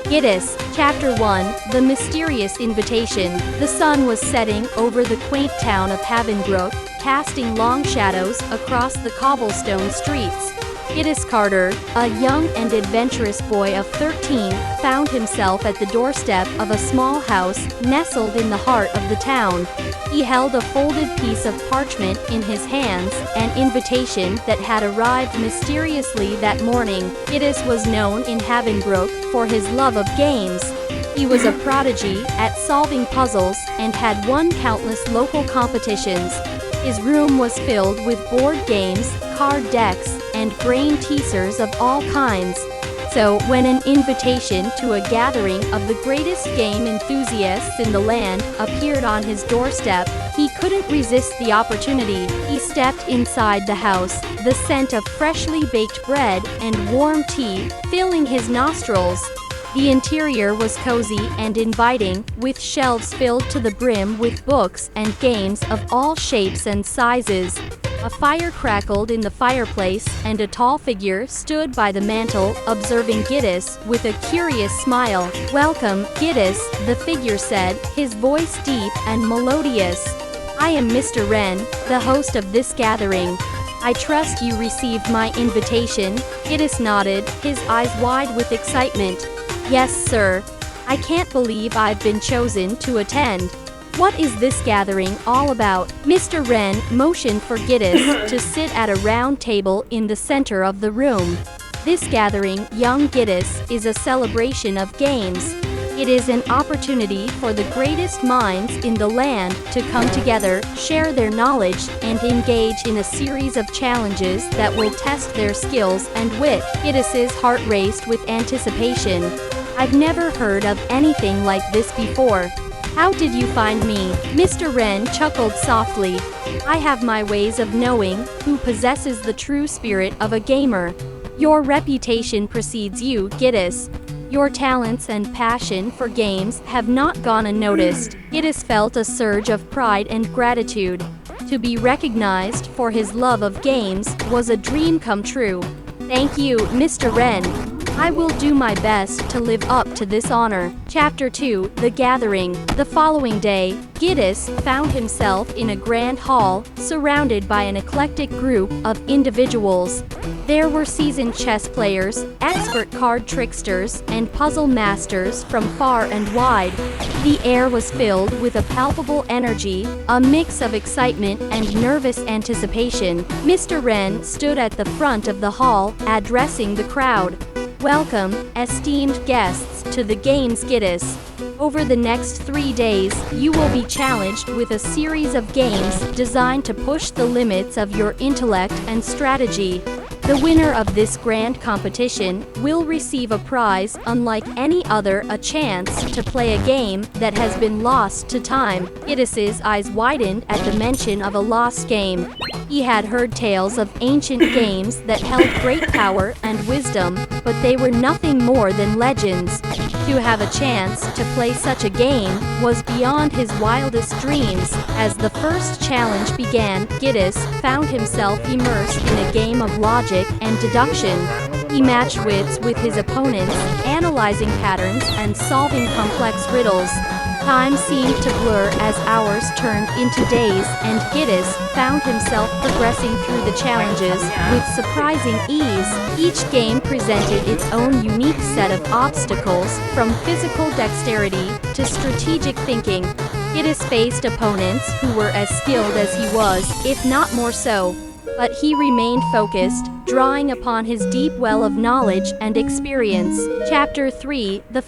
Guidus, Chapter 1, The Mysterious Invitation. The sun was setting over the quaint town of Havenbrook, casting long shadows across the cobblestone streets. Guidus Carter, a young and adventurous boy of 13, found himself at the doorstep of a small house nestled in the heart of the town. He held a folded piece of parchment in his hands, an invitation that had arrived mysteriously that morning. Guidus was known in Havenbrook for his love of games. He was a prodigy at solving puzzles and had won countless local competitions. His room was filled with board games, card decks, and brain teasers of all kinds. So, when an invitation to a gathering of the greatest game enthusiasts in the land appeared on his doorstep, he couldn't resist the opportunity. He stepped inside the house, the scent of freshly baked bread and warm tea filling his nostrils. The interior was cozy and inviting, with shelves filled to the brim with books and games of all shapes and sizes. A fire crackled in the fireplace, and a tall figure stood by the mantel, observing Guidus with a curious smile. "Welcome, Guidus," the figure said, his voice deep and melodious. "I am Mr. Wren, the host of this gathering. I trust you received my invitation." Guidus nodded, his eyes wide with excitement. "Yes, sir. I can't believe I've been chosen to attend. What is this gathering all about?" Mr. Wren motioned for Guidus to sit at a round table in the center of the room. "This gathering, young Guidus, is a celebration of games. It is an opportunity for the greatest minds in the land to come together, share their knowledge, and engage in a series of challenges that will test their skills and wit." Guidus's heart raced with anticipation. "I've never heard of anything like this before. How did you find me?" Mr. Wren chuckled softly. "I have my ways of knowing who possesses the true spirit of a gamer. Your reputation precedes you, Guidus. Your talents and passion for games have not gone unnoticed." Guidus felt a surge of pride and gratitude. To be recognized for his love of games was a dream come true. "Thank you, Mr. Wren. I will do my best to live up to this honor." Chapter 2, The Gathering. The following day, Guidus found himself in a grand hall, surrounded by an eclectic group of individuals. There were seasoned chess players, expert card tricksters, and puzzle masters from far and wide. The air was filled with a palpable energy, a mix of excitement and nervous anticipation. Mr. Wren stood at the front of the hall, addressing the crowd. "Welcome, esteemed guests, to the games, Guidus. Over the next 3 days, you will be challenged with a series of games designed to push the limits of your intellect and strategy. The winner of this grand competition will receive a prize unlike any other, a chance to play a game that has been lost to time." Guidus's eyes widened at the mention of a lost game. He had heard tales of ancient games that held great power and wisdom, but they were nothing more than legends. To have a chance to play such a game was beyond his wildest dreams. As the first challenge began, Guidus found himself immersed in a game of logic and deduction. He matched wits with his opponents, analyzing patterns and solving complex riddles. Time seemed to blur as hours turned into days, and Guidus found himself progressing through the challenges with surprising ease. Each game presented its own unique set of obstacles, from physical dexterity to strategic thinking. Guidus faced opponents who were as skilled as he was, if not more so. But he remained focused, drawing upon his deep well of knowledge and experience. Chapter 3, The